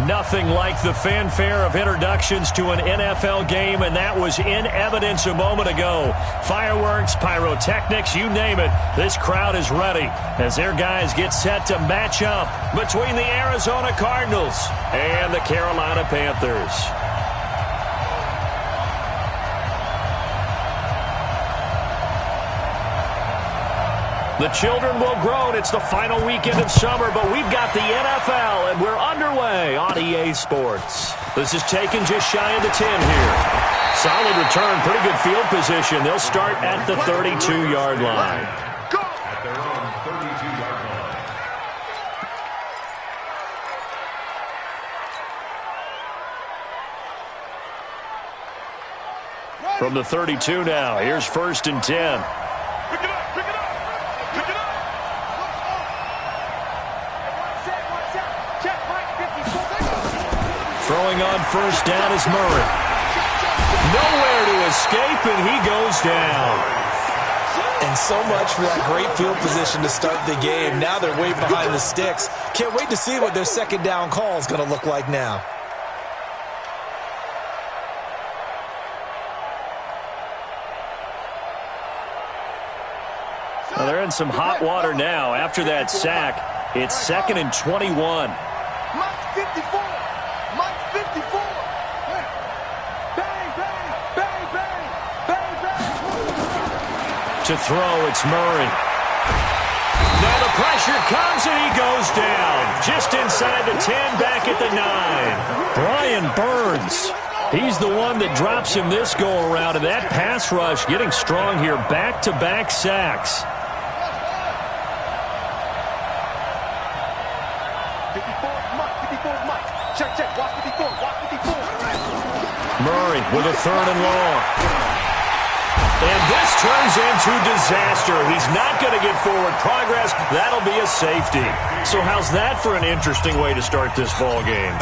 Nothing like the fanfare of introductions to an NFL game, and that was in evidence a moment ago. Fireworks, pyrotechnics, you name it. This crowd is ready as their guys get set to match up between the Arizona Cardinals and the Carolina Panthers. The children will groan. It's the final weekend of summer, but we've got the NFL, and we're underway on EA Sports. This is taken just shy of the 10 here. Solid return, pretty good field position. They'll start at the 32-yard line. At their own 32-yard line. From the 32 now, here's 1st and 10. Throwing on 1st down is Murray. Nowhere to escape, and he goes down. And so much for that great field position to start the game. Now they're way behind the sticks. Can't wait to see what their 2nd down call is going to look like now. Well, they're in some hot water now. After that sack, it's 2nd and 21. Mike 54. Mike 54. Bang, bang, bang, bang, bang, bang. To throw, it's Murray. Now the pressure comes, and he goes down. Just inside the 10, back at the 9. Brian Burns. He's the one that drops him this go-around, and that pass rush getting strong here. Back-to-back sacks. 54, Mike. Check, check. Watch 54, watch 54. Murray with a 3rd and long. And this turns into disaster. He's not going to get forward progress. That'll be a safety. So how's that for an interesting way to start this ball game?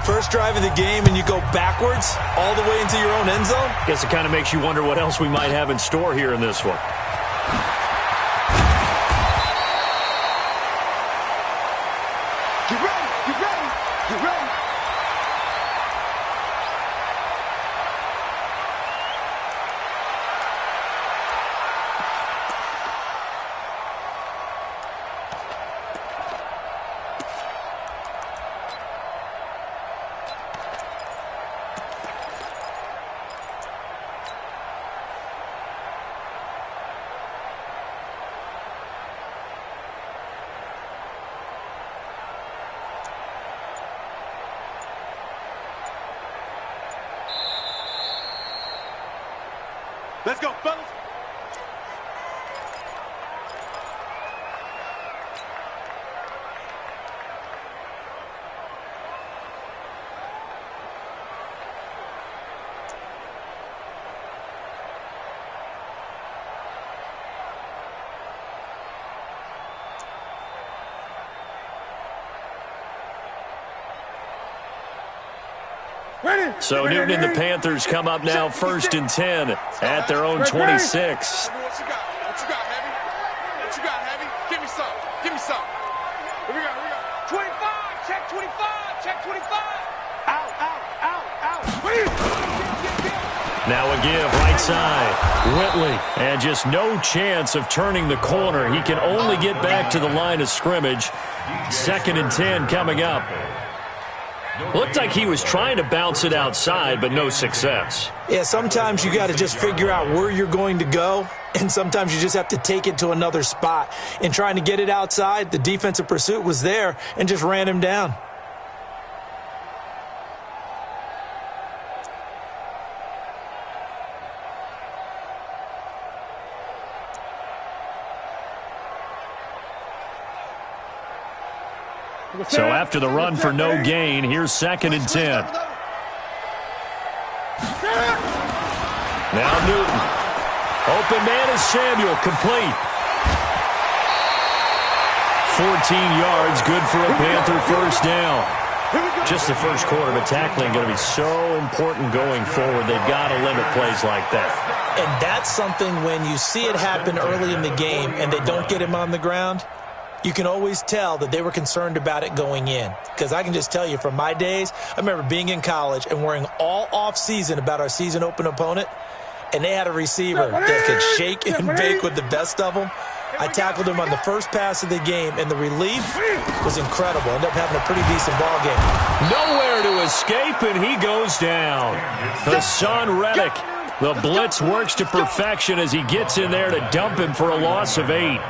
First drive of the game, and you go backwards all the way into your own end zone? Guess it kind of makes you wonder what else we might have in store here in this one. Get ready, get ready, get ready. Let's go, fellas. So Newton and the Panthers come up now 1st and 10 at their own 26. What you got? What you got, Heavy? What you got, Heavy? Give me some. Give me some. Here we go. 25, check 25, check 25. Out, out, out, out. Now a give, right side. Whitley, and just no chance of turning the corner. He can only get back to the line of scrimmage. 2nd and 10 coming up. Looked like he was trying to bounce it outside, but no success. Yeah, sometimes you got to just figure out where you're going to go, and sometimes you just have to take it to another spot. In trying to get it outside, the defensive pursuit was there and just ran him down. So after the run for no gain, here's 2nd and 10. Now Newton. Open man is Samuel, complete. 14 yards, good for a Panther 1st down. Just the first quarter, but tackling going to be so important going forward. They've got to limit plays like that. And that's something when you see it happen early in the game and they don't get him on the ground, you can always tell that they were concerned about it going in. Because I can just tell you from my days, I remember being in college and worrying all off-season about our season open opponent, and they had a receiver that could shake and bake with the best of them. I tackled him on the first pass of the game, and the relief was incredible. Ended up having a pretty decent ball game. Nowhere to escape, and he goes down. Hassan Reddick, the blitz works to perfection as he gets in there to dump him for a loss of 8.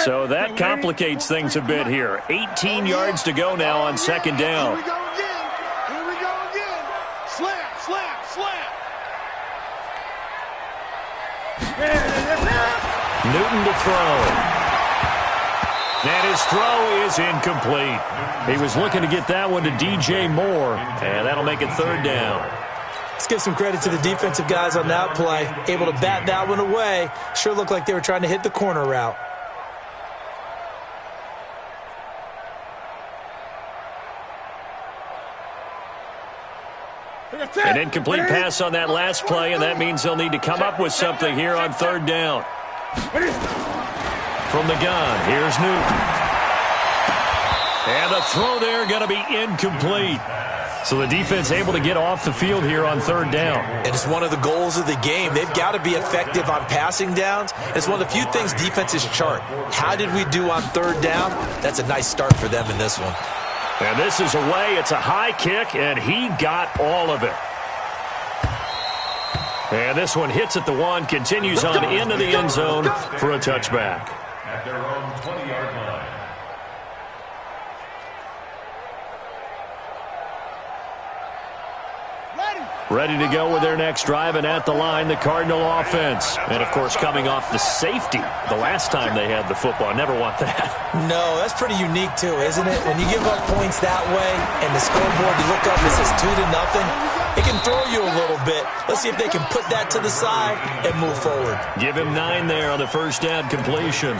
So that complicates things a bit here. 18 yards to go now on second down. Here we go again. Here we go again. Slam, slam, slam. Newton to throw. And his throw is incomplete. He was looking to get that one to DJ Moore, and that'll make it third down. Let's give some credit to the defensive guys on that play. Able to bat that one away. Sure looked like they were trying to hit the corner route. An incomplete pass on that last play, and that means they'll need to come up with something here on third down. From the gun, here's Newton. And the throw there going to be incomplete. So the defense able to get off the field here on third down. And it's one of the goals of the game. They've got to be effective on passing downs. It's one of the few things defenses chart. How did we do on third down? That's a nice start for them in this one. And this is away. It's a high kick, and he got all of it. And this one hits at the 1, continues on into the end zone for a touchback. At their own 20-yard line. Ready to go with their next drive, and at the line, the Cardinal offense. And, of course, coming off the safety the last time they had the football. Never want that. No, that's pretty unique, too, isn't it? When you give up points that way and the scoreboard, you look up, it says 2-0, it can throw you a little bit. Let's see if they can put that to the side and move forward. Give him 9 there on the first down completion.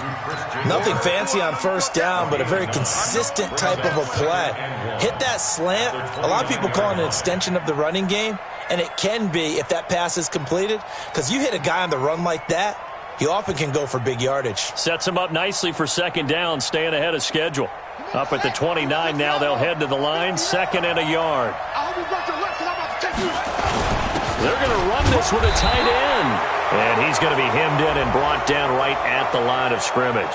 Nothing fancy on first down, but a very consistent type of a play. Hit that slant. A lot of people call it an extension of the running game. And it can be if that pass is completed, because you hit a guy on the run like that, he often can go for big yardage. Sets him up nicely for second down, staying ahead of schedule. Up at the 29 now, they'll head to the line, 2nd and a yard. They're going to run this with a tight end. And he's going to be hemmed in and brought down right at the line of scrimmage.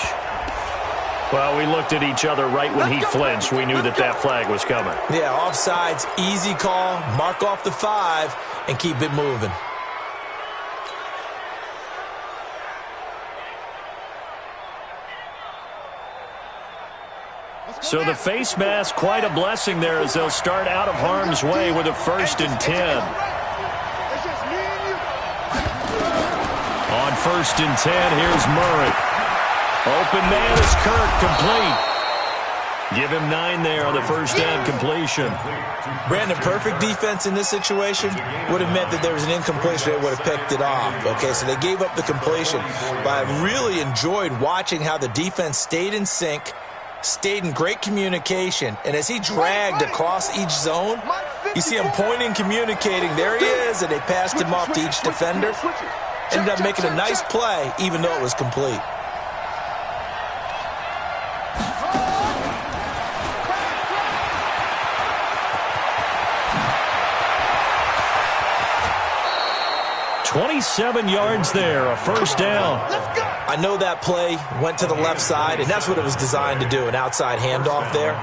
Well, we looked at each other right when he flinched. We knew that that flag was coming. Yeah, offsides, easy call, mark off the 5, and keep it moving. So the face mask, quite a blessing there as they'll start out of harm's way with a 1st and 10. On 1st and 10, here's Murray. Open man is Kirk, complete. Give him 9 there on the first down completion. Brandon, perfect defense in this situation would have meant that there was an incompletion. They would have picked it off. Okay, so they gave up the completion. But I really enjoyed watching how the defense stayed in sync, stayed in great communication, and as he dragged across each zone, you see him pointing, communicating. There he is, and they passed him off to each defender. Ended up making a nice play, even though it was complete. $27 yards there, a first down. I know that play went to the left side, and that's what it was designed to do, an outside handoff there.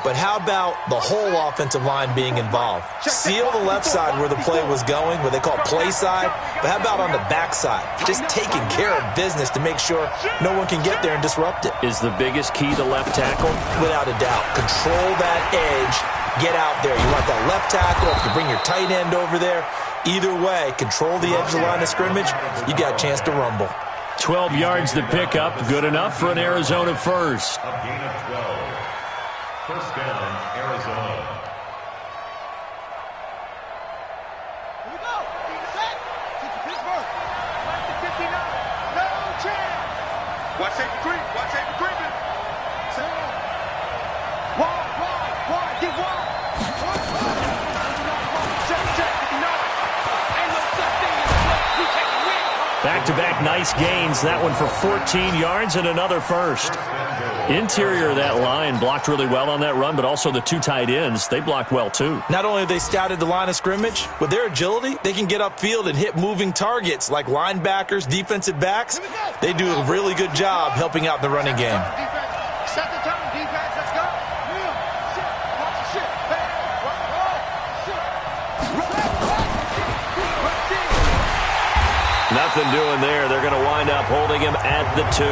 But how about the whole offensive line being involved? Seal the left side where the play was going, what they call play side, but how about on the back side? Just taking care of business to make sure no one can get there and disrupt it. Is the biggest key the left tackle? Without a doubt. Control that edge. Get out there. You want that left tackle. If you bring your tight end over there, either way, control the edge of the line of scrimmage, you got a chance to rumble. 12 yards to pick up. Good enough for an Arizona first. A gain of 12. First down, Arizona. Here we go. Set. Pittsburgh. Back to 59. No chance. Watch safety creep. Watch safety creeping. Wide. Get wide. Check. 59. Ain't no back-to-back nice gains. That one for 14 yards and another first. Interior of that line blocked really well on that run, but also the two tight ends, they blocked well too. Not only have they scouted the line of scrimmage, with their agility, they can get upfield and hit moving targets like linebackers, defensive backs. They do a really good job helping out the running game. Set the tone, defense. Let's go. Nothing doing there. They're going to wind up holding him at the 2.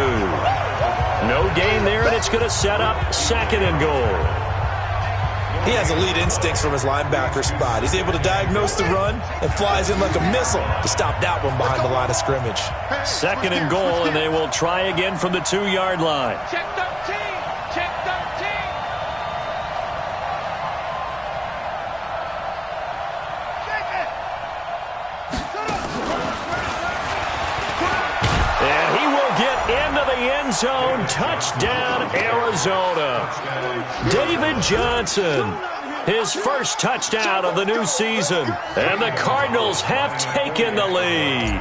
No gain there, and it's going to set up 2nd and goal. He has elite instincts from his linebacker spot. He's able to diagnose the run and flies in like a missile to stop that one behind the line of scrimmage. 2nd and goal, and they will try again from the 2-yard line. Check 13. Check 13. And he will get into the end zone. Touchdown, Arizona. David Johnson, his first touchdown of the new season. And the Cardinals have taken the lead.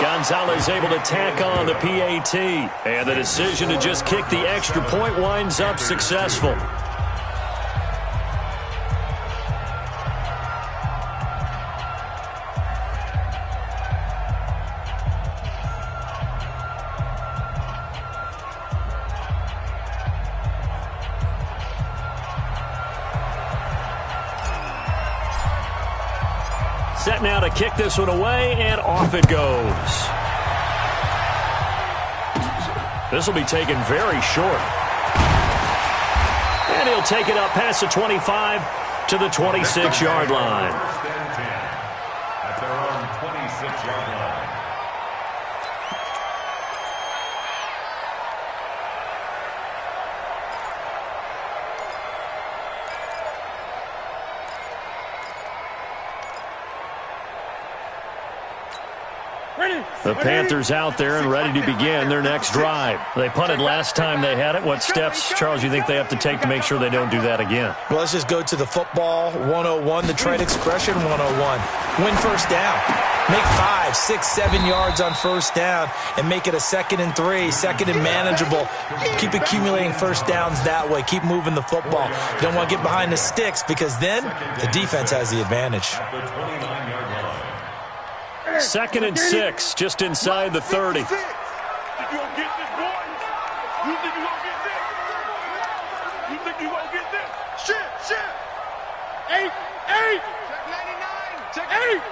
Gonzalez able to tack on the PAT. And the decision to just kick the extra point winds up successful. Set now to kick this one away, and off it goes. This will be taken very short. And he'll take it up past the 25 to the 26-yard line. At their own 26-yard line. The Panthers out there and ready to begin their next drive. They punted last time they had it. What steps, Charles, you think they have to take to make sure they don't do that again? Well, let's just go to the football 101, the trade expression 101. Win first down. Make 5, 6, 7 yards on first down and make it a 2nd and 3, 2nd and manageable. Keep accumulating first downs that way. Keep moving the football. You don't want to get behind the sticks because then the defense has the advantage. 2nd and 6, just inside the 30. You gonna get this, boy? You think you gonna get this? You think you gonna get this? Shit. 8. Check 99. Check 8.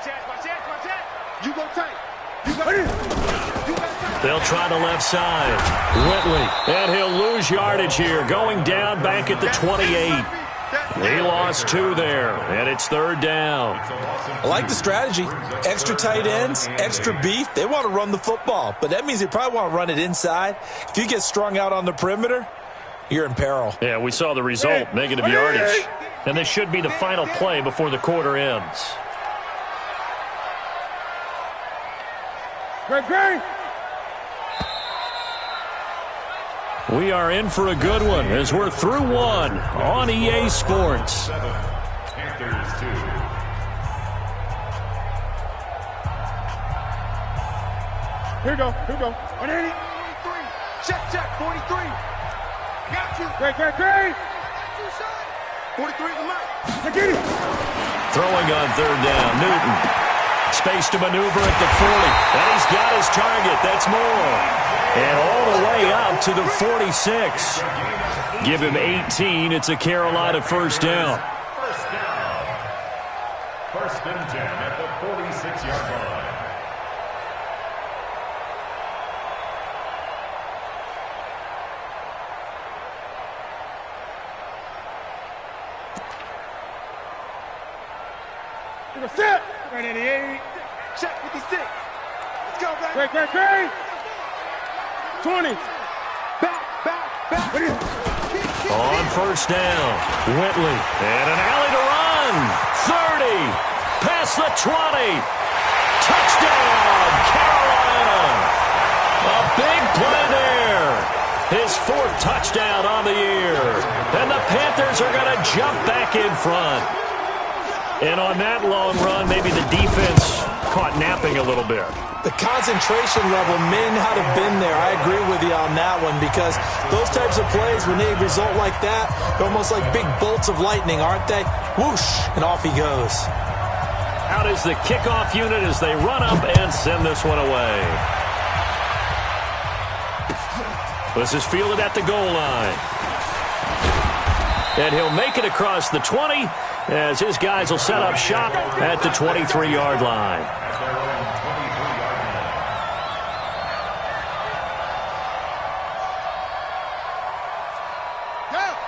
Chance. You go tight. You go tight. They'll try the left side. Whitley, and he'll lose yardage here, going down back at the 28. He lost 2 there, and it's 3rd down. I like the strategy. Extra tight ends, extra beef. They want to run the football, but that means they probably want to run it inside. If you get strung out on the perimeter, you're in peril. Yeah, we saw the result, negative yardage. And this should be the final play before the quarter ends. Great. We are in for a good one as we're through one on EA Sports. Panthers 2. Here we go. 180. 43. Check. 43. Got you. Great. 43 the mic. Get it. Throwing on 3rd down, Newton. Space to maneuver at the 40. And he's got his target. That's more. And all the way up to the 46. Give him 18. It's a Carolina first down. First and 10 at the 46-yard line. Set. 88. Check 56. Let's go, baby. Great. 20. Back. On first down, Whitley. And an alley to run. 30. Past the 20. Touchdown, Carolina. A big play there. His 4th touchdown on the year. And the Panthers are going to jump back in front. And on that long run, maybe the defense caught napping a little bit. The concentration level may not have been there. I agree with you on that one, because those types of plays, when they result like that, they're almost like big bolts of lightning, aren't they? Whoosh, and off he goes. Out is the kickoff unit as they run up and send this one away. This is fielded at the goal line. And he'll make it across the 20 as his guys will set up shop at the 23-yard line.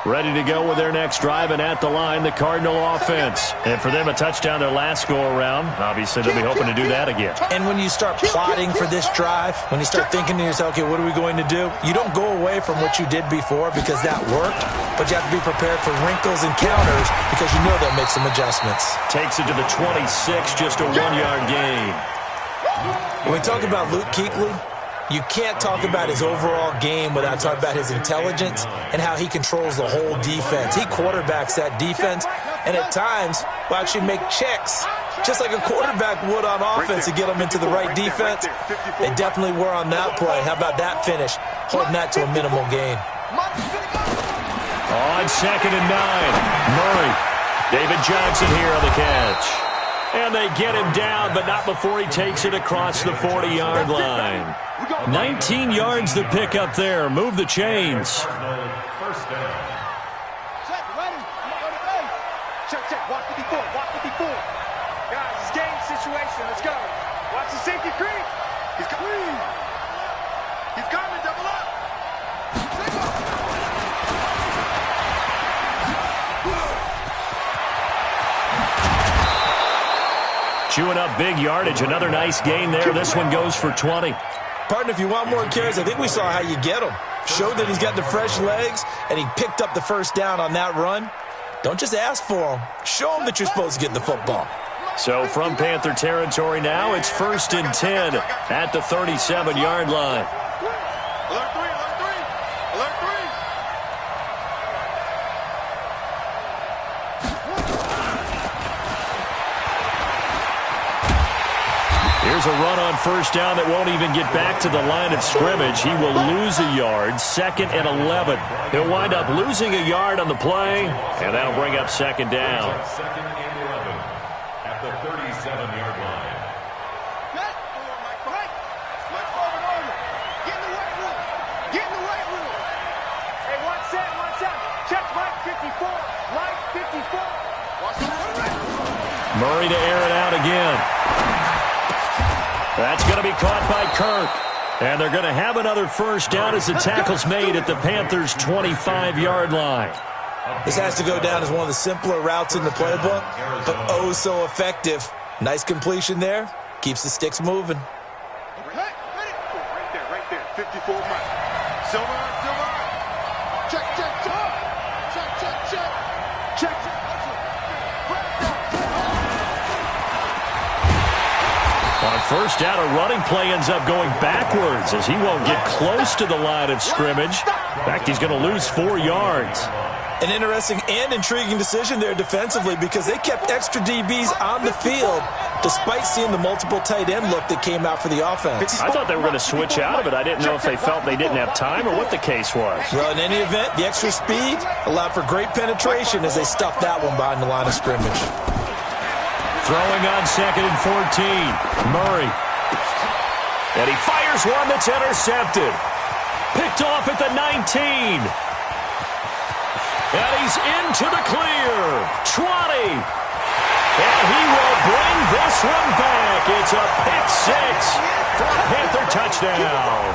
Ready to go with their next drive, and at the line, the Cardinal offense. And for them, a touchdown their last go-around. Obviously, they'll be hoping to do that again. And when you start plotting for this drive, when you start thinking to yourself, okay, what are we going to do? You don't go away from what you did before because that worked, but you have to be prepared for wrinkles and counters because you know they'll make some adjustments. Takes it to the 26, just a 1-yard gain. When we talk about Luke Kuechly, you can't talk about his overall game without talking about his intelligence and how he controls the whole defense. He quarterbacks that defense, and at times will actually make checks, just like a quarterback would on offense to get them into the right defense. They definitely were on that play. How about that finish? Holding that to a minimal gain. On 2nd and 9, Murray. David Johnson here on the catch. And they get him down, but not before he takes it across the 40-yard line. 19 yards to pick up there. Move the chains. First down. Check, ready. Check. Walk 54. Guys, it's game situation. Let's go. Watch the safety creep. He's coming. Double up. Chewing up big yardage. Another nice gain there. This one goes for 20. Partner, if you want more carries, I think we saw how you get him. Showed that he's got the fresh legs, and he picked up the first down on that run. Don't just ask for him. Show him that you're supposed to get the football. So from Panther territory now, it's 1st and 10 at the 37-yard line. Alert three. Here's a run on first down that won't even get back to the line of scrimmage. He will lose a yard. 2nd and 11. He'll wind up losing a yard on the play, and that'll bring up 2nd down. 2nd and 11 at the 37-yard line. Get in the right room. Hey, one set. Check Mike 54. Watch the right. Murray to air it out again. That's going to be caught by Kirk. And they're going to have another first down as the tackle's made at the Panthers' 25-yard line. This has to go down as one of the simpler routes in the playbook, but oh so effective. Nice completion there. Keeps the sticks moving. Right there. 54 Mike. Silver. Check. On first down, a running play ends up going backwards as he won't get close to the line of scrimmage. In fact, he's going to lose 4 yards. An interesting and intriguing decision there defensively because they kept extra DBs on the field despite seeing the multiple tight end look that came out for the offense. I thought they were going to switch out of it. I didn't know if they felt they didn't have time or what the case was. Well, in any event, the extra speed allowed for great penetration as they stuffed that one behind the line of scrimmage. Throwing on 2nd and 14. Murray. And he fires one that's intercepted. Picked off at the 19. And he's into the clear. 20. And he will bring this one back. It's a pick 6 for a Panther touchdown.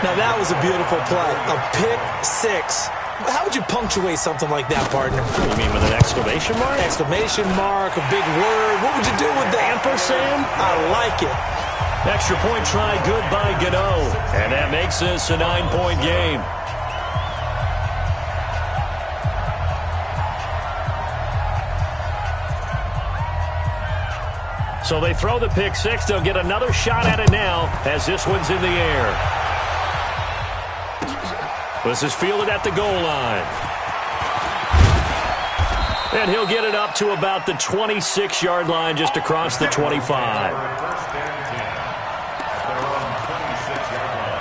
Now that was a beautiful play. A pick 6. How would you punctuate something like that, partner? You mean with an exclamation mark? Exclamation mark, a big word. What would you do with that? Ampersand? I like it. Extra point try, good by Gano. And that makes this a 9-point game. So they throw the pick 6. They'll get another shot at it now as this one's in the air. This is fielded at the goal line. And he'll get it up to about the 26-yard line just across the 25. First and 10. They're on 26-yard line.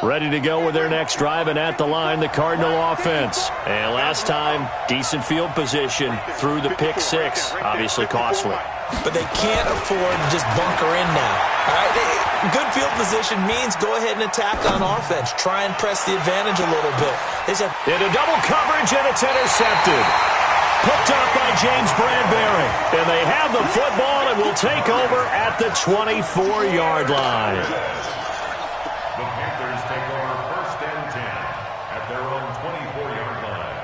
Ready to go with their next drive, and at the line, the Cardinal offense. And last time, decent field position through the pick six. Obviously costly. But they can't afford to just bunker in now. All right, good field position means go ahead and attack on offense. Try and press the advantage a little bit. Into double coverage, and it's intercepted. Picked up by James Bradbury. And they have the football and will take over at the 24-yard line. The Panthers take over first and 10 at their own 24-yard line.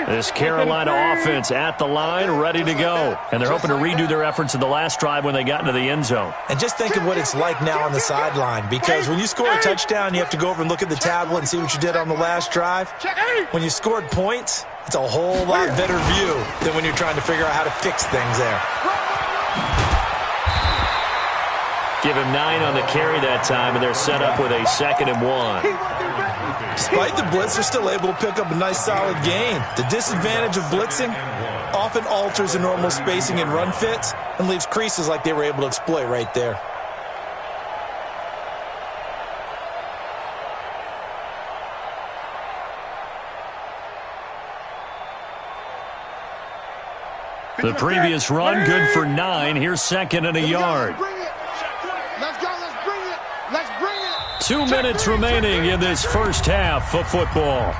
This Carolina offense at the line, ready to go. And they're hoping to redo their efforts in the last drive when they got into the end zone. And just think of what it's like now on the sideline, because when you score a touchdown, you have to go over and look at the tablet and see what you did on the last drive. When you scored points, it's a whole lot better view than when you're trying to figure out how to fix things there. Give him 9 on the carry that time, and they're set up with a 2nd and 1. Despite the blitz, they're still able to pick up a nice solid gain. The disadvantage of blitzing often alters the normal spacing and run fits and leaves creases like they were able to exploit right there. The previous run, good for 9. Here's 2nd and a yard. Let's go, let's bring it. Let's bring it. 2 minutes remaining in this first half of football.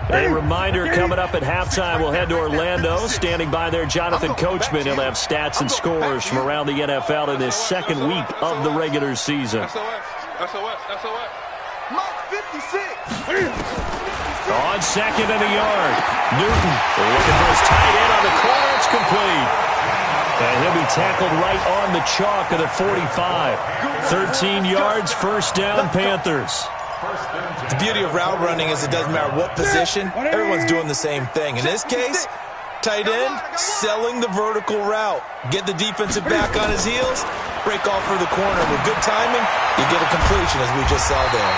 A reminder, coming up at halftime, we'll head to Orlando. Standing by there, Jonathan Coachman. He'll have stats and scores from around the NFL in his second week of the regular season. SOS. Mark 56. On 2nd and a yard. Newton looking for his tight end on the corner. It's complete. And he'll be tackled right on the chalk of the 45. 13 yards, first down, Panthers. The beauty of route running is it doesn't matter what position, everyone's doing the same thing. In this case, tight end, selling the vertical route. Get the defensive back on his heels, break off for the corner. With good timing, you get a completion as we just saw there.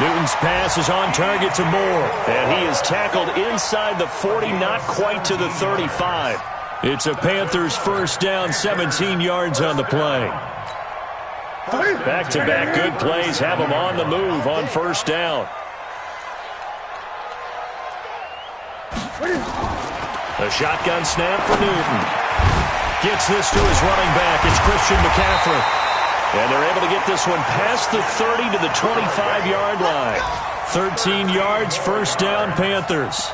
Newton's pass is on target to Moore, and he is tackled inside the 40, not quite to the 35. It's a Panthers first down, 17 yards on the play. Back-to-back good plays have them on the move on first down. A shotgun snap for Newton. Gets this to his running back. It's Christian McCaffrey. And they're able to get this one past the 30 to the 25-yard line. 13 yards, first down, Panthers.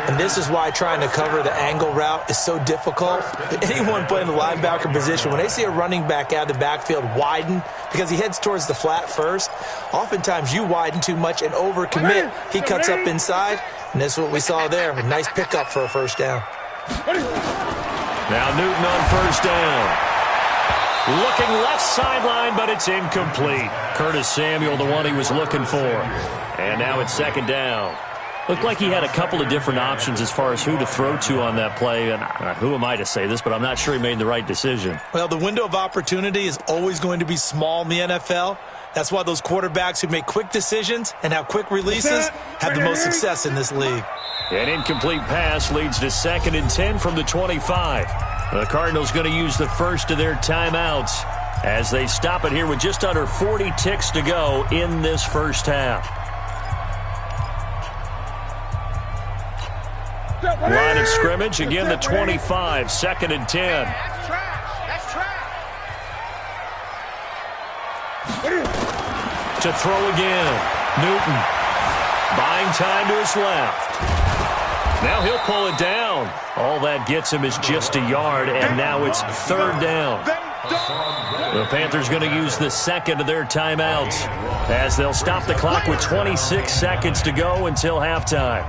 And this is why trying to cover the angle route is so difficult. Anyone playing the linebacker position, when they see a running back out of the backfield widen because he heads towards the flat first, oftentimes you widen too much and overcommit. He cuts up inside, and this is what we saw there. A nice pickup for a first down. Now Newton on first down. Looking left sideline, but it's incomplete. Curtis Samuel, the one he was looking for. And now it's second down. Looked like he had a couple of different options as far as who to throw to on that play. And who am I to say this, but I'm not sure he made the right decision. Well, the window of opportunity is always going to be small in the NFL. That's why those quarterbacks who make quick decisions and have quick releases have the most success in this league. An incomplete pass leads to 2nd and 10 from the 25. The Cardinals going to use the first of their timeouts as they stop it here with just under 40 ticks to go in this first half. Line of scrimmage, again the 25, 2nd and 10. That's trash. To throw again, Newton buying time to his left. Now he'll pull it down. All that gets him is just a yard, and now it's third down. The Panthers going to use the second of their timeouts as they'll stop the clock with 26 seconds to go until halftime.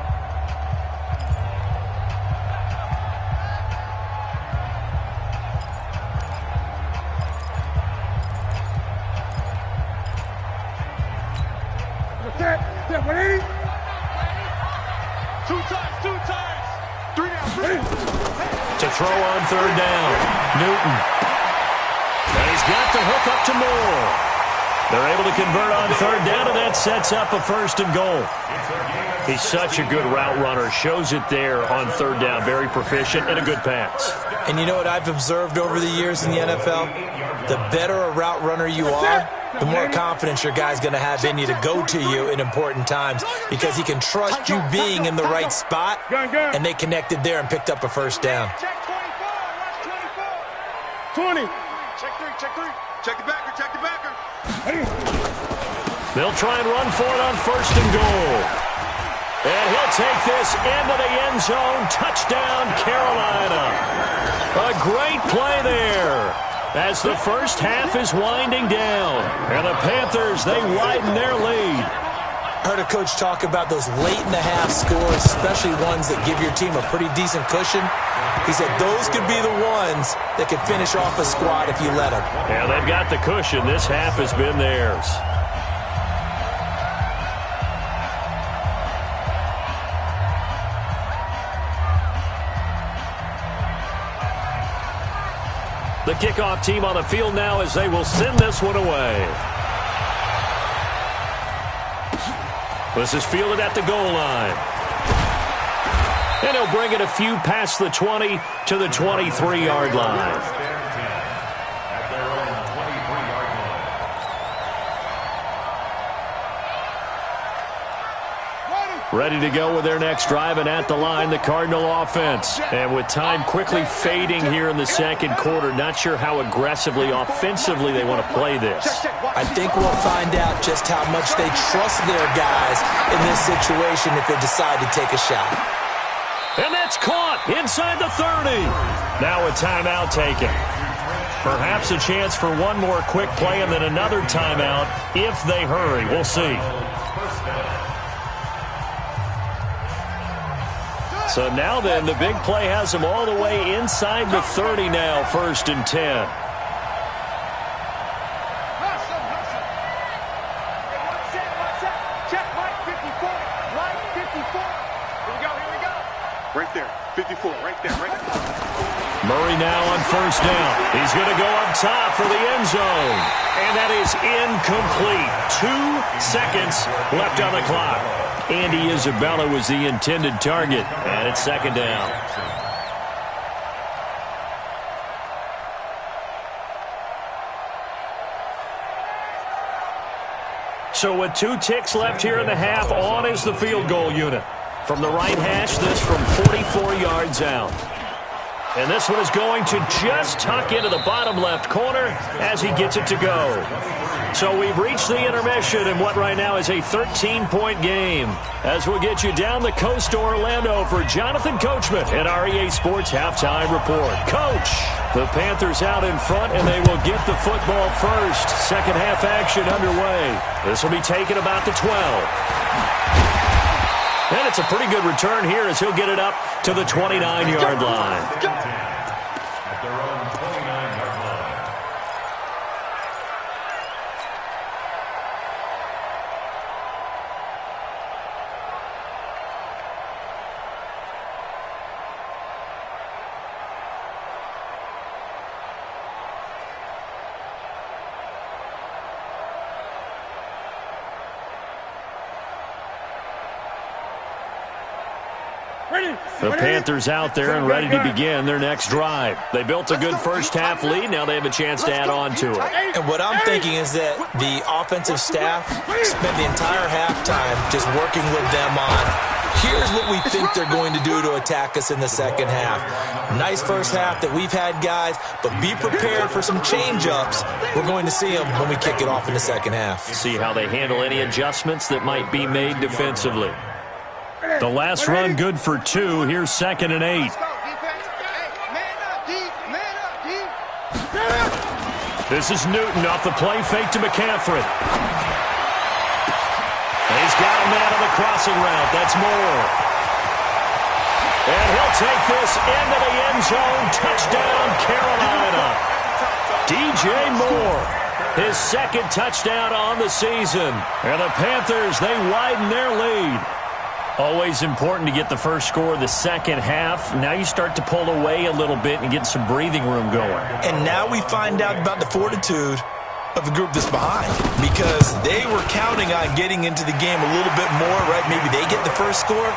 To throw on third down, Newton. And he's got the hook up to Moore. They're able to convert on third down, and that sets up a first and goal. He's such a good route runner. Shows it there on third down. Very proficient and a good pass. And you know what I've observed over the years in the NFL? The better a route runner you are, the more confidence your guy's going to have in you to go to you in important times because he can trust you being in the right spot, and they connected there and picked up a first down. Check 24. Watch 24. 20. Check 3. Check 3. Check the backer. Check the backer. They'll try and run for it on first and goal. And he'll take this into the end zone. Touchdown, Carolina. A great play there as the first half is winding down. And the Panthers, they widen their lead. I heard a coach talk about those late-in-the-half scores, especially ones that give your team a pretty decent cushion. He said those could be the ones that could finish off a squad if you let them. Yeah, they've got the cushion. This half has been theirs. The kickoff team on the field now as they will send this one away. This is fielded at the goal line. And he'll bring it a few past the 20 to the 23-yard line. Ready to go with their next drive, and at the line, the Cardinal offense. And with time quickly fading here in the second quarter, not sure how aggressively, offensively they want to play this. I think we'll find out just how much they trust their guys in this situation if they decide to take a shot. And that's caught inside the 30. Now a timeout taken. Perhaps a chance for one more quick play and then another timeout if they hurry. We'll see. So now then, the big play has them all the way inside the 30 now, 1st and 10. Check right 54. Right 54. Here we go. Right there. 54. Right there. Murray now on first down. He's going to go up top for the end zone. And that is incomplete. 2 seconds left on the clock. Andy Isabella was the intended target, and it's second down. So with 2 ticks left here in the half, on is the field goal unit. From the right hash, this from 44 yards out. And this one is going to just tuck into the bottom left corner as he gets it to go. So we've reached the intermission in what right now is a 13-point game. As we'll get you down the coast to Orlando for Jonathan Coachman at our EA Sports Halftime Report. Coach, the Panthers out in front, and they will get the football first. Second half action underway. This will be taken about the 12. And it's a pretty good return here as he'll get it up to the 29-yard line. The Panthers out there and ready to begin their next drive. They built a good first half lead. Now they have a chance to add on to it. And what I'm thinking is that the offensive staff spent the entire halftime just working with them on, here's what we think they're going to do to attack us in the second half. Nice first half that we've had, guys, but be prepared for some change-ups. We're going to see them when we kick it off in the second half. See how they handle any adjustments that might be made defensively. The last run good for 2. Here's 2nd and 8. Man up, D. Man up, D. This is Newton off the play fake to McCaffrey. He's got him out of the crossing route. That's Moore. And he'll take this into the end zone. Touchdown, Carolina. DJ Moore, his second touchdown on the season. And the Panthers, they widen their lead. Always important to get the first score of the second half. Now you start to pull away a little bit and get some breathing room going. And now we find out about the fortitude of the group that's behind, because they were counting on getting into the game a little bit more, right? Maybe they get the first score.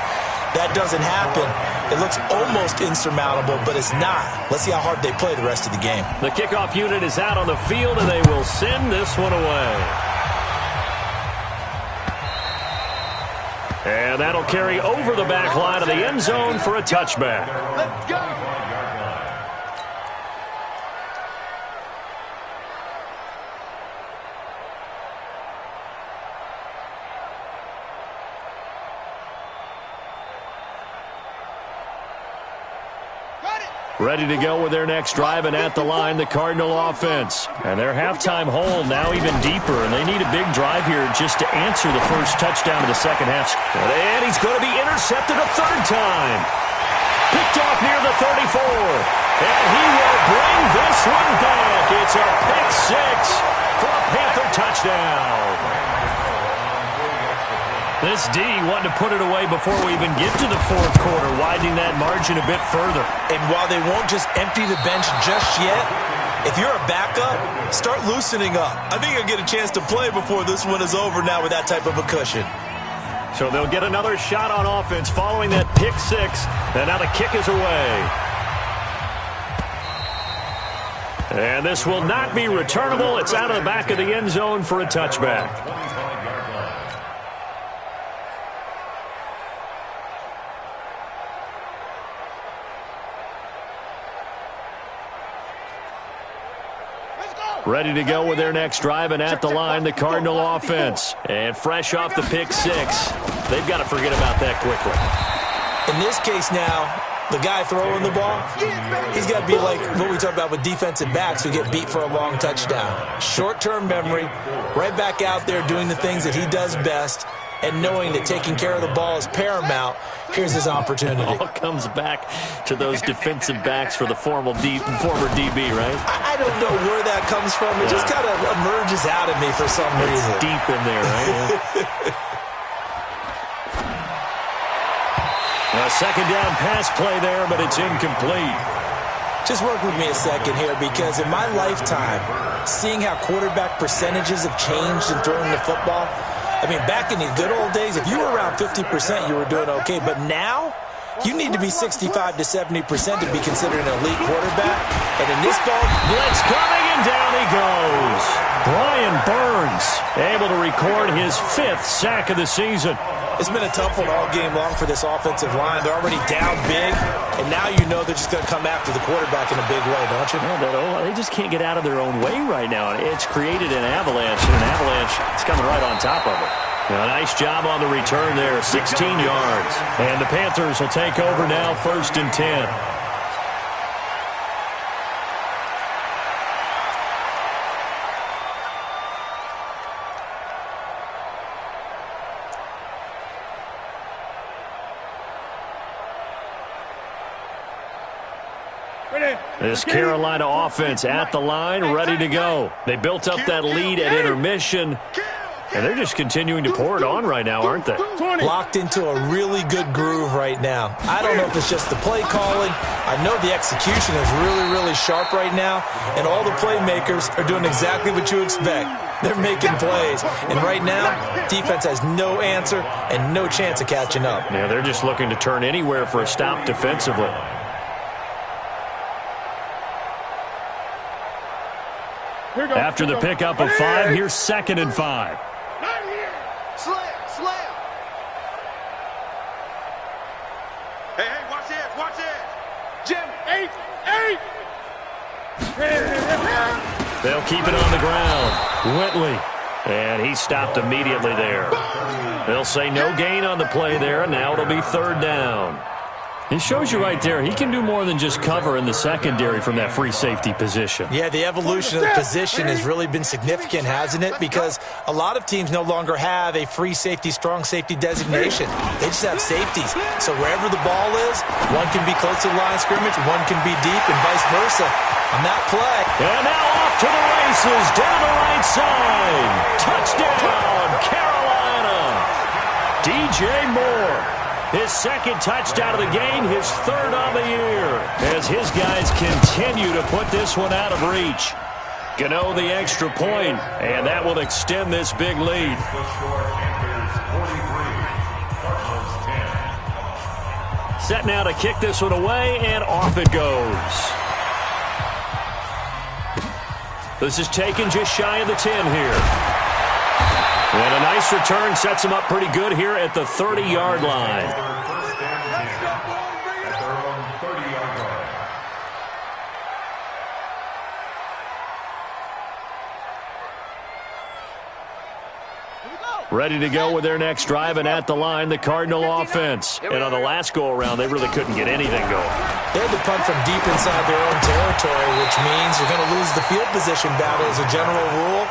That doesn't happen. It looks almost insurmountable, but it's not. Let's see how hard they play the rest of the game. The kickoff unit is out on the field, and they will send this one away. And that'll carry over the back line of the end zone for a touchback. Let's go. Ready to go with their next drive, and at the line, the Cardinal offense. And their halftime hole now even deeper, and they need a big drive here just to answer the first touchdown of the second half. And he's going to be intercepted a third time. Picked off near the 34. And he will bring this one back. It's a pick six for a Panther touchdown. This D wanting to put it away before we even get to the fourth quarter, widening that margin a bit further. And while they won't just empty the bench just yet, if you're a backup, start loosening up. I think you'll get a chance to play before this one is over now with that type of a cushion. So they'll get another shot on offense following that pick six. And now the kick is away. And this will not be returnable. It's out of the back of the end zone for a touchback. Ready to go with their next drive, and at the line, the Cardinal offense. And fresh off the pick six, they've got to forget about that quickly. In this case now, the guy throwing the ball, he's got to be like what we talk about with defensive backs who get beat for a long touchdown. Short-term memory, right back out there doing the things that he does best, and knowing that taking care of the ball is paramount. Here's his opportunity. It all comes back to those defensive backs for the former DB, right? I don't know where that comes from. It just kind of emerges out of me for some reason. It's deep in there, right? A second down pass play there, but it's incomplete. Just work with me a second here, because in my lifetime, seeing how quarterback percentages have changed in throwing the football, I mean, back in the good old days, if you were around 50%, you were doing okay. But now, you need to be 65 to 70% to be considered an elite quarterback. And in this ball, blitz coming, and down he goes. Brian Burns able to record his 5th sack of the season. It's been a tough one all game long for this offensive line. They're already down big, and now you know they're just going to come after the quarterback in a big way, don't you? No, they just can't get out of their own way right now. It's created an avalanche, and an avalanche is coming right on top of it. A nice job on the return there, 16 yards. And the Panthers will take over now, 1st and 10. This Carolina offense at the line, ready to go. They built up that lead at intermission, and they're just continuing to pour it on right now, aren't they? Locked into a really good groove right now. I don't know if it's just the play calling. I know the execution is really, really sharp right now, and all the playmakers are doing exactly what you expect. They're making plays, and right now, defense has no answer and no chance of catching up. Yeah, they're just looking to turn anywhere for a stop defensively. After the pickup of 5, here's 2nd and 5. Slam. Hey, watch this. Jim, 8. They'll keep it on the ground. Whitley. And he stopped immediately there. They'll say no gain on the play there, and now it'll be 3rd down. He shows you right there, he can do more than just cover in the secondary from that free safety position. Yeah, the evolution of the position has really been significant, hasn't it? Because a lot of teams no longer have a free safety, strong safety designation. They just have safeties. So wherever the ball is, one can be close to the line of scrimmage, one can be deep, and vice versa. On that play. And now off to the races, down the right side. Touchdown, Carolina. DJ Moore. His second touchdown of the game, his third on the year, as his guys continue to put this one out of reach. Gano the extra point, and that will extend this big lead. Set now to kick this one away, and off it goes. This is taken just shy of the 10 here. And a nice return sets him up pretty good here at the 30-yard line. Ready to go with their next drive, and at the line, the Cardinal offense. And on the last go-around, they really couldn't get anything going. They had to punt from deep inside their own territory, which means you're going to lose the field position battle as a general rule.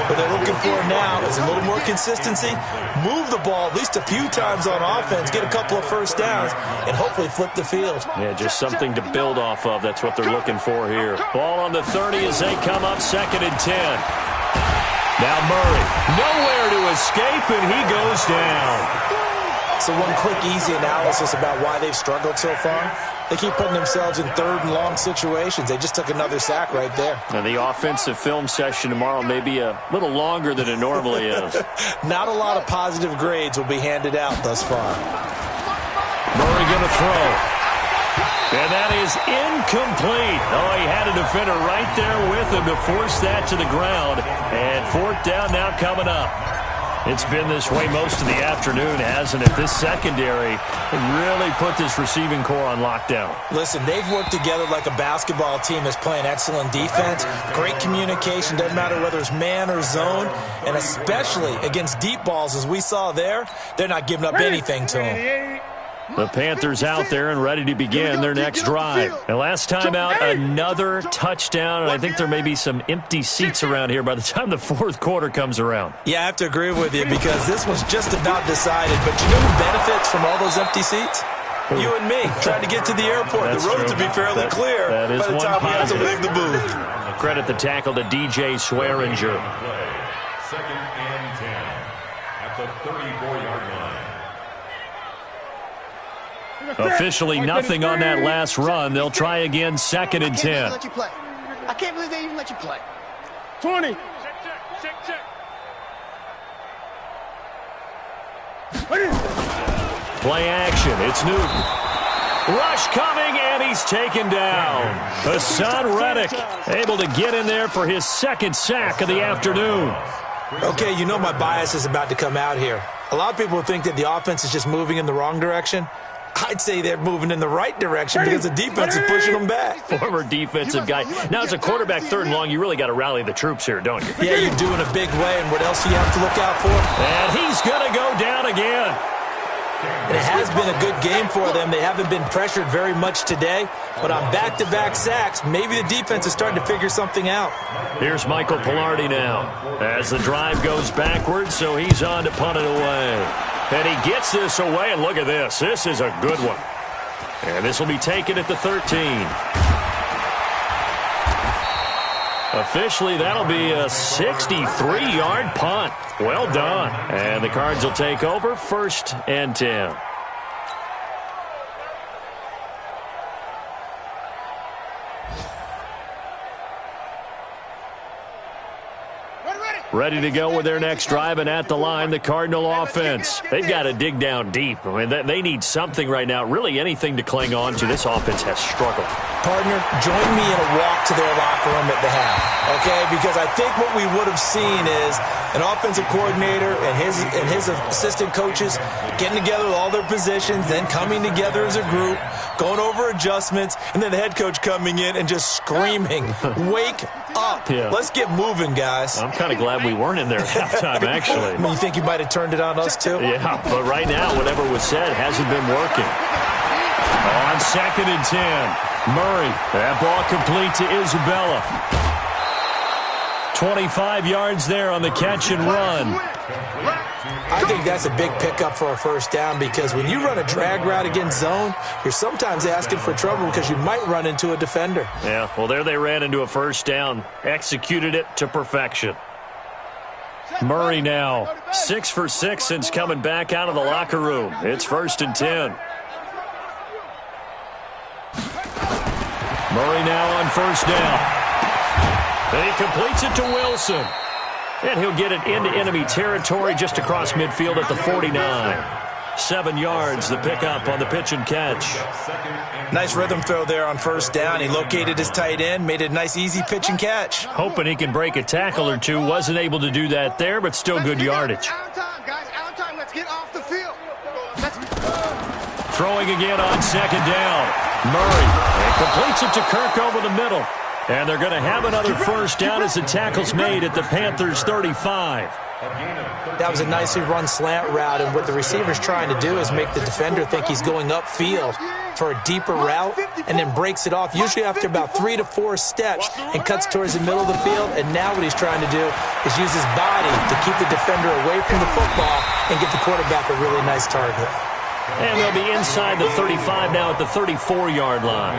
What they're looking for now is a little more consistency, move the ball at least a few times on offense, get a couple of first downs, and hopefully flip the field. Yeah, just something to build off of. That's what they're looking for here. Ball on the 30 as they come up 2nd and 10. Now Murray, nowhere to escape, and he goes down. So one quick, easy analysis about why they've struggled so far. They keep putting themselves in 3rd and long situations. They just took another sack right there. Now the offensive film session tomorrow may be a little longer than it normally is. Not a lot of positive grades will be handed out thus far. Murray going to throw. And that is incomplete. Oh, he had a defender right there with him to force that to the ground. And 4th down now coming up. It's been this way most of the afternoon, hasn't it? This secondary really put this receiving core on lockdown. Listen, they've worked together like a basketball team that's playing excellent defense. Great communication, doesn't matter whether it's man or zone. And especially against deep balls, as we saw there, they're not giving up anything to them. The Panthers out there and ready to begin their next drive. And last time out, another touchdown, and I think there may be some empty seats around here by the time the 4th quarter comes around. Yeah, I have to agree with you because this was just about decided. But you know who benefits from all those empty seats? You and me, trying to get to the airport. That's the roads true. will be fairly clear by the time we have to leave the booth. Credit the tackle to DJ Swearinger. 2nd and 10 at the 34-yard line. Officially nothing on that last run. They'll try again 2nd and 10. I can't believe they even let you play. 20. Check. Play action. It's Newton. Rush coming, and he's taken down. Hassan Reddick able to get in there for his 2nd sack of the afternoon. Okay, you know my bias is about to come out here. A lot of people think that the offense is just moving in the wrong direction. I'd say they're moving in the right direction because the defense is pushing them back. Former defensive guy. Now, as a quarterback 3rd and long, you really got to rally the troops here, don't you? Yeah, you do in a big way, and what else do you have to look out for? And he's going to go down again. And it has been a good game for them. They haven't been pressured very much today, but on back-to-back sacks, maybe the defense is starting to figure something out. Here's Michael Pilardi now as the drive goes backwards, so he's on to punt it away. And he gets this away, and look at this. This is a good one. And this will be taken at the 13. Officially, that'll be a 63-yard punt. Well done. And the Cards will take over 1st and 10. Ready to go with their next drive, and at the line, the Cardinal offense. They've got to dig down deep. I mean, they need something right now, really anything to cling on to. This offense has struggled. Partner, join me in a walk to their locker room at the half, okay? Because I think what we would have seen is an offensive coordinator and his assistant coaches getting together with all their positions, then coming together as a group, going over adjustments, and then the head coach coming in and just screaming, wake up. Yeah. Let's get moving, guys. I'm kind of glad we weren't in there at halftime, actually. I mean, you think you might have turned it on us, too? Yeah, but right now, whatever was said hasn't been working. On 2nd and 10, Murray. That ball complete to Isabella. 25 yards there on the catch and run. I think that's a big pickup for a first down because when you run a drag route against zone, you're sometimes asking for trouble because you might run into a defender. Yeah, well, there they ran into a first down. Executed it to perfection. Murray now 6 for 6 since coming back out of the locker room. It's 1st and 10. Murray now on first down. And he completes it to Wilson. And he'll get it into enemy territory just across midfield at the 49. 7 yards, the pickup on the pitch and catch. Nice rhythm throw there on first down. He located his tight end, made it a nice easy pitch and catch. Hoping he can break a tackle or two. Wasn't able to do that there, but still good yardage. Out of time, guys. Out of time. Let's get off the field. Throwing again on 2nd down. Murray. And completes it to Kirk over the middle. And they're going to have another first down as the tackle's made at the Panthers' 35. That was a nicely run slant route, and what the receiver's trying to do is make the defender think he's going upfield for a deeper route and then breaks it off, usually after about 3 to 4 steps, and cuts towards the middle of the field. And now what he's trying to do is use his body to keep the defender away from the football and get the quarterback a really nice target. And they'll be inside the 35 now at the 34-yard line.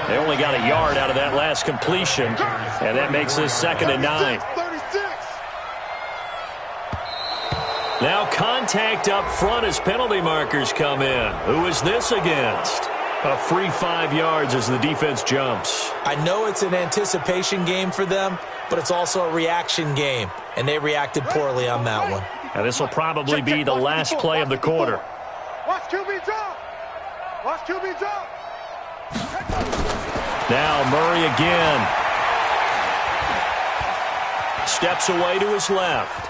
They only got a yard out of that last completion, and that makes this 2nd and 9. Now contact up front as penalty markers come in. Who is this against? A free 5 yards as the defense jumps. I know it's an anticipation game for them, but it's also a reaction game, and they reacted poorly on that one. Now this will probably be the last play of the quarter. Watch QB drop. Watch QB drop. Now Murray again. Steps away to his left.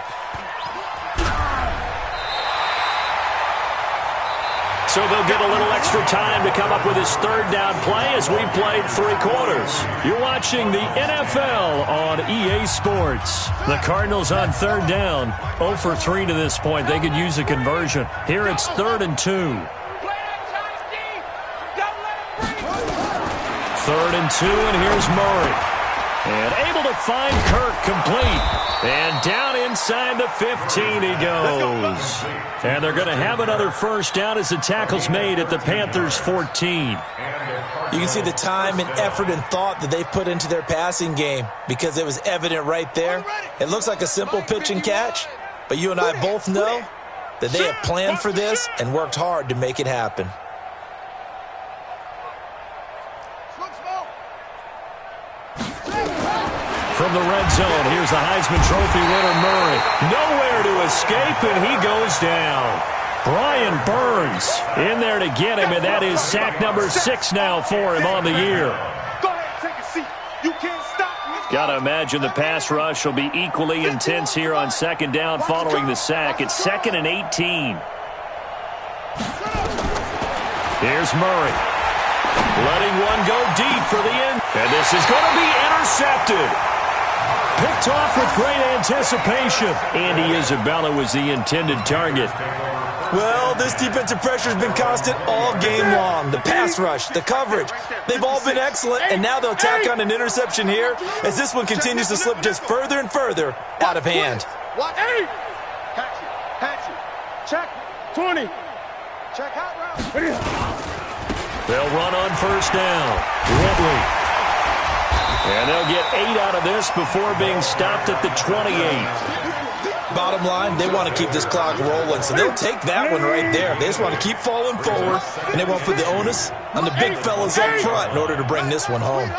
So they'll get a little extra time to come up with his 3rd down play as we played 3 quarters. You're watching the NFL on EA Sports. The Cardinals on 3rd down. 0 for 3 to this point. They could use a conversion. Here it's 3rd and 2. 3rd and 2, and here's Murray. And able to find Kirk complete. And down inside the 15 he goes. And they're going to have another first down as the tackle's made at the Panthers' 14. You can see the time and effort and thought that they put into their passing game because it was evident right there. It looks like a simple pitch and catch, but you and I both know that they have planned for this and worked hard to make it happen. From the red zone, here's the Heisman Trophy winner, Murray. Nowhere to escape, and he goes down. Brian Burns in there to get him, and that is sack number 6 now for him on the year. Go ahead, take a seat. You can't stop. Got to imagine the pass rush will be equally intense here on 2nd down following the sack. It's 2nd and 18. Here's Murray. Letting one go deep for the end. And this is going to be intercepted. Picked off with great anticipation. Andy Isabella was the intended target. Well, this defensive pressure has been constant all game long. The pass rush, the coverage, they've all been excellent, and now they'll tack on an interception here as this one continues to slip just further and further out of hand. Watch 8. Patch it. Check 20. Check out route. They'll run on first down. Whitley. And they'll get 8 out of this before being stopped at the 28. Bottom line, they want to keep this clock rolling, so they'll take that one right there. They just want to keep falling forward, and they won't put the onus on the big fellas up front in order to bring this one home.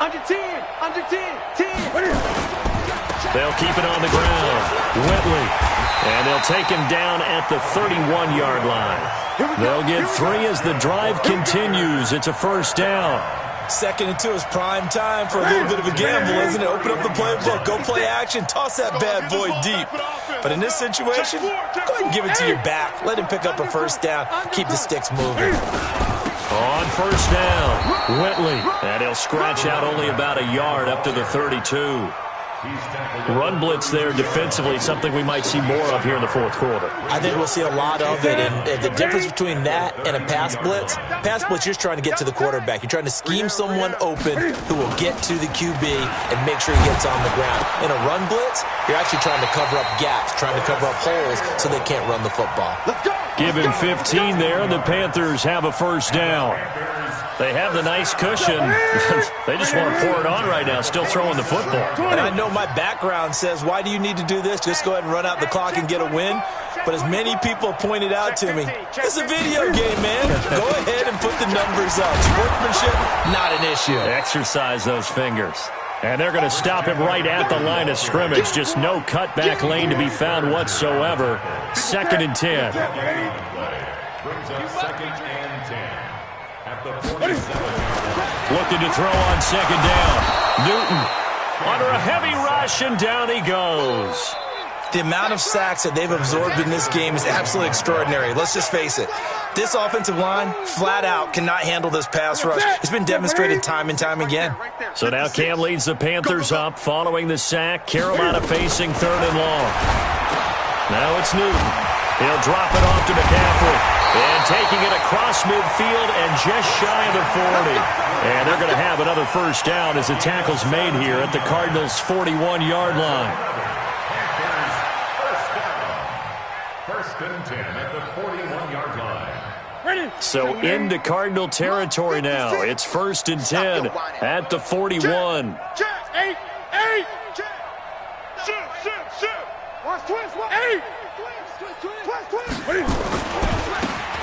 Under 10. Under 10. 10. They'll keep it on the ground. Whitley. And they'll take him down at the 31-yard line. They'll get 3 as the drive continues. It's a first down. 2nd and 2 is prime time for a little bit of a gamble, isn't it? Open up the playbook, go play action, toss that bad boy deep. But in this situation, go ahead and give it to your back. Let him pick up a first down. Keep the sticks moving. On first down, Whitley. And he'll scratch out only about a yard up to the 32. Run blitz there defensively, something we might see more of here in the fourth quarter. I think we'll see a lot of it, and the difference between that and a pass blitz, you're just trying to get to the quarterback. You're trying to scheme someone open who will get to the QB and make sure he gets on the ground. In a run blitz, you're actually trying to cover up gaps, trying to cover up holes so they can't run the football. Give him 15 there, and the Panthers have a first down. They have the nice cushion. They just want to pour it on right now, still throwing the football. And I know my background says, why do you need to do this? Just go ahead and run out the clock and get a win. But as many people pointed out to me, it's a video game, man. Go ahead and put the numbers up. Sportsmanship, not an issue. Exercise those fingers. And they're going to stop him right at the line of scrimmage. Just no cutback lane to be found whatsoever. 2nd and 10. Brings up 2nd and 10. At the 47. Looking to throw on 2nd down. Newton under a heavy rush, and down he goes. The amount of sacks that they've absorbed in this game is absolutely extraordinary. Let's just face it. This offensive line, flat out, cannot handle this pass rush. It's been demonstrated time and time again. So now Cam leads the Panthers up following the sack. Carolina facing 3rd and long. Now it's Newton. He'll drop it off to McCaffrey. And taking it across midfield and just shy of the 40. And they're going to have another first down as the tackle's made here at the Cardinals' 41-yard line. First and 10 at the 41-yard line. So into Cardinal territory now. It's 1st and 10 at the 41. Check. 8. Shift. Watch twist. 8.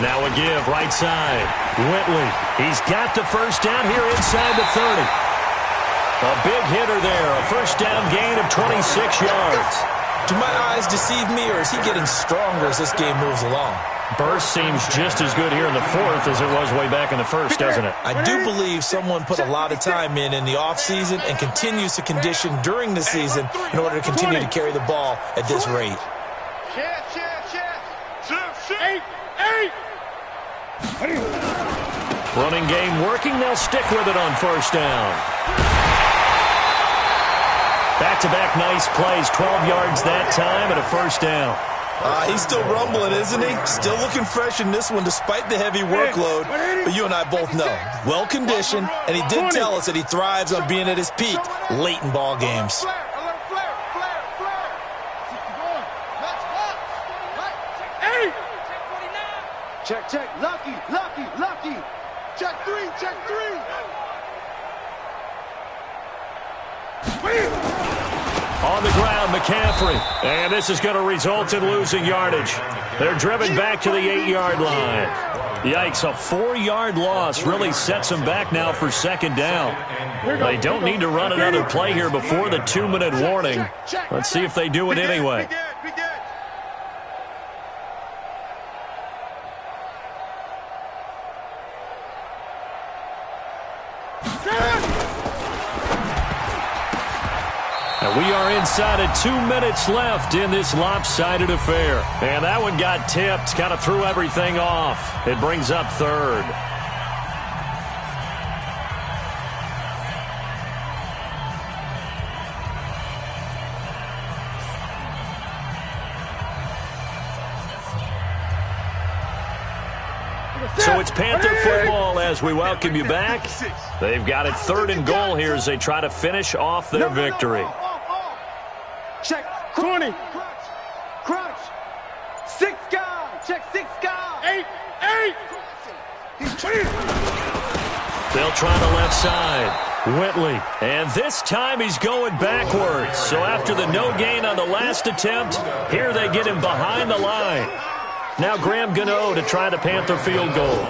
Now a give, right side. Whitley, he's got the first down here inside the 30. A big hitter there, a first down gain of 26 yards. Do my eyes deceive me, or is he getting stronger as this game moves along? Burst seems just as good here in the 4th as it was way back in the 1st, doesn't it? I do believe someone put a lot of time in the offseason and continues to condition during the season in order to continue to carry the ball at this rate. Shift. 8. Running game working. They'll stick with it on first down. Back-to-back nice plays. 12 yards that time and a first down. He's still rumbling, isn't he? Still looking fresh in this one despite the heavy workload. But you and I both know, well-conditioned, and he did tell us that he thrives on being at his peak late in ball games. Check. Lucky. Check 3. On the ground, McCaffrey. And this is going to result in losing yardage. They're driven back to the 8-yard line. Yikes, a 4-yard loss really sets them back now for 2nd down. They don't need to run another play here before the 2-minute warning. Let's see if they do it anyway. And we are inside of 2 minutes left in this lopsided affair. And that one got tipped, kind of threw everything off. It brings up 3rd. So it's Panther football as we welcome you back. They've got it 3rd and goal here as they try to finish off their victory. Check 20. Crunch. 6 guys. Check 6 guys. 8. They'll try the left side. Whitley. And this time he's going backwards. So after the no gain on the last attempt, here they get him behind the line. Now Graham Gano to try the Panther field goal.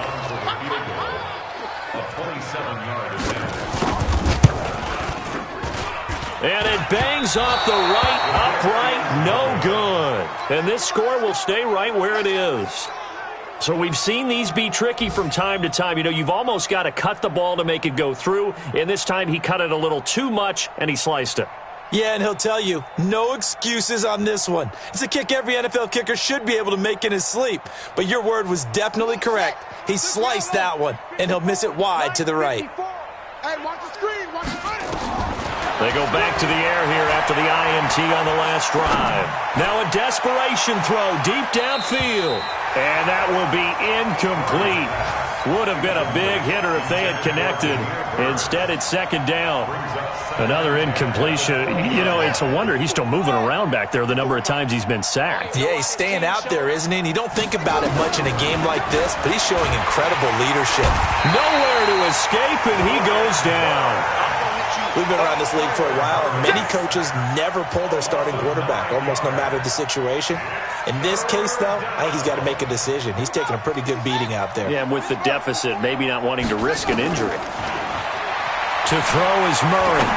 And it bangs off the right upright, no good. And this score will stay right where it is. So we've seen these be tricky from time to time. You know, you've almost got to cut the ball to make it go through. And this time he cut it a little too much, and he sliced it. Yeah, and he'll tell you, no excuses on this one. It's a kick every NFL kicker should be able to make in his sleep. But your word was definitely correct. He sliced that one, and he'll miss it wide to the right. Hey, watch the screen. Watch the screen. They go back to the air here after the INT on the last drive. Now a desperation throw deep downfield. And that will be incomplete. Would have been a big hitter if they had connected. Instead, it's second down. Another incompletion. You know, it's a wonder he's still moving around back there the number of times he's been sacked. Yeah, he's staying out there, isn't he? And you don't think about it much in a game like this, but he's showing incredible leadership. Nowhere to escape, and he goes down. We've been around this league for a while, and many coaches never pull their starting quarterback, almost no matter the situation. In this case, though, I think he's got to make a decision. He's taking a pretty good beating out there. Yeah, and with the deficit, maybe not wanting to risk an injury. To throw is Murray.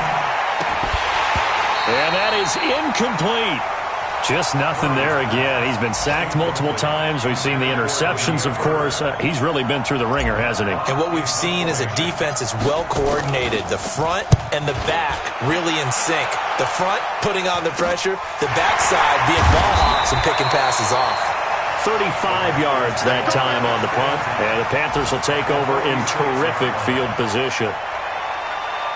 And that is incomplete. Just nothing there again. He's been sacked multiple times. We've seen the interceptions, of course. He's really been through the ringer, hasn't he? And what we've seen is a defense that's well coordinated. The front and the back really in sync. The front putting on the pressure. The backside being ball hawks and picking passes off. 35 yards that time on the punt. And the Panthers will take over in terrific field position.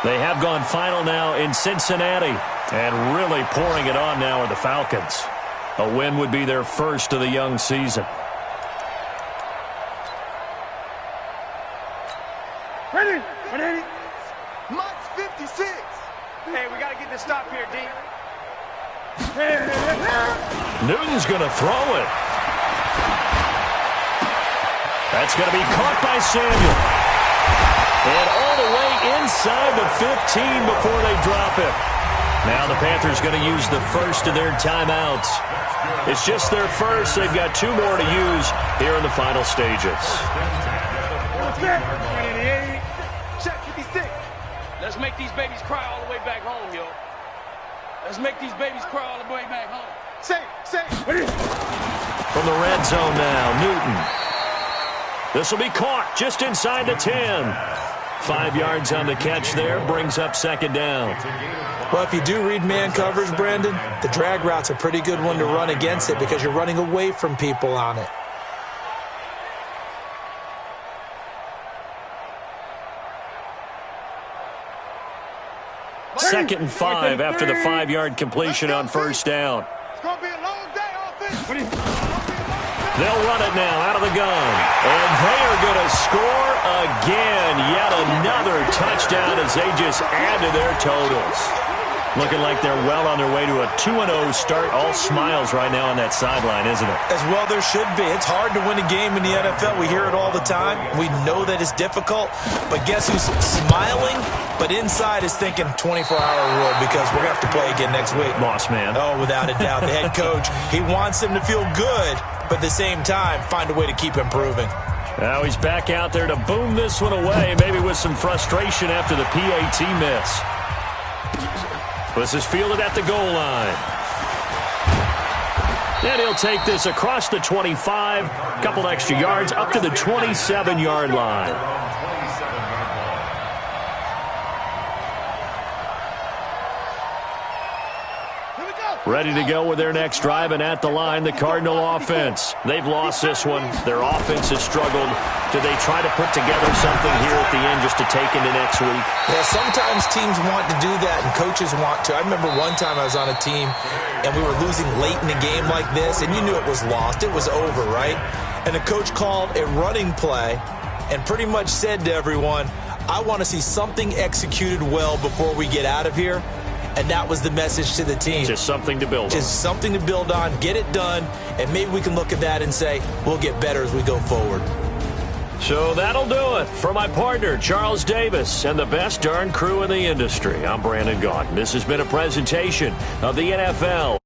They have gone final now in Cincinnati. And really pouring it on now are the Falcons. A win would be their first of the young season. Ready? Ready? Mike's 56. Hey, we got to get this stop here, D. Newton's going to throw it. That's going to be caught by Samuel. And all the way inside the 15 before they drop it. Now the Panthers going to use the first of their timeouts. It's just their first. They've got two more to use here in the final stages. Let's make these babies cry all the way back home, yo. Let's make these babies cry all the way back home. Say. From the red zone now, Newton. This will be caught just inside the 10. 5 yards on the catch there, brings up second down. Well, if you do read man coverage, Brandon, the drag route's a pretty good one to run against it because you're running away from people on it. Second and 5 after the 5-yard completion on first down. It's going to be a long day, offense. They'll run it now out of the gun. And they are going to score again. Yet another touchdown as they just add to their totals. Looking like they're well on their way to a 2-0 start. All smiles right now on that sideline, isn't it? As well there should be. It's hard to win a game in the NFL. We hear it all the time. We know that it's difficult. But guess who's smiling? But inside is thinking 24-hour rule because we're going to have to play again next week. Boss man. Oh, without a doubt. The head coach, he wants them to feel good, but at the same time, find a way to keep improving. Now he's back out there to boom this one away, maybe with some frustration after the PAT miss. This is fielded at the goal line. And he'll take this across the 25, a couple extra yards, up to the 27-yard line. Ready to go with their next drive, and at the line, the Cardinal offense. They've lost this one. Their offense has struggled. Do they try to put together something here at the end just to take into next week? Yeah, sometimes teams want to do that, and coaches want to. I remember one time I was on a team, and we were losing late in a game like this, and you knew it was lost. It was over, right? And the coach called a running play and pretty much said to everyone, I want to see something executed well before we get out of here. And that was the message to the team. Just something to build on. Just something to build on, get it done, and maybe we can look at that and say, we'll get better as we go forward. So that'll do it. For my partner, Charles Davis, and the best darn crew in the industry, I'm Brandon Gaudin. This has been a presentation of the NFL.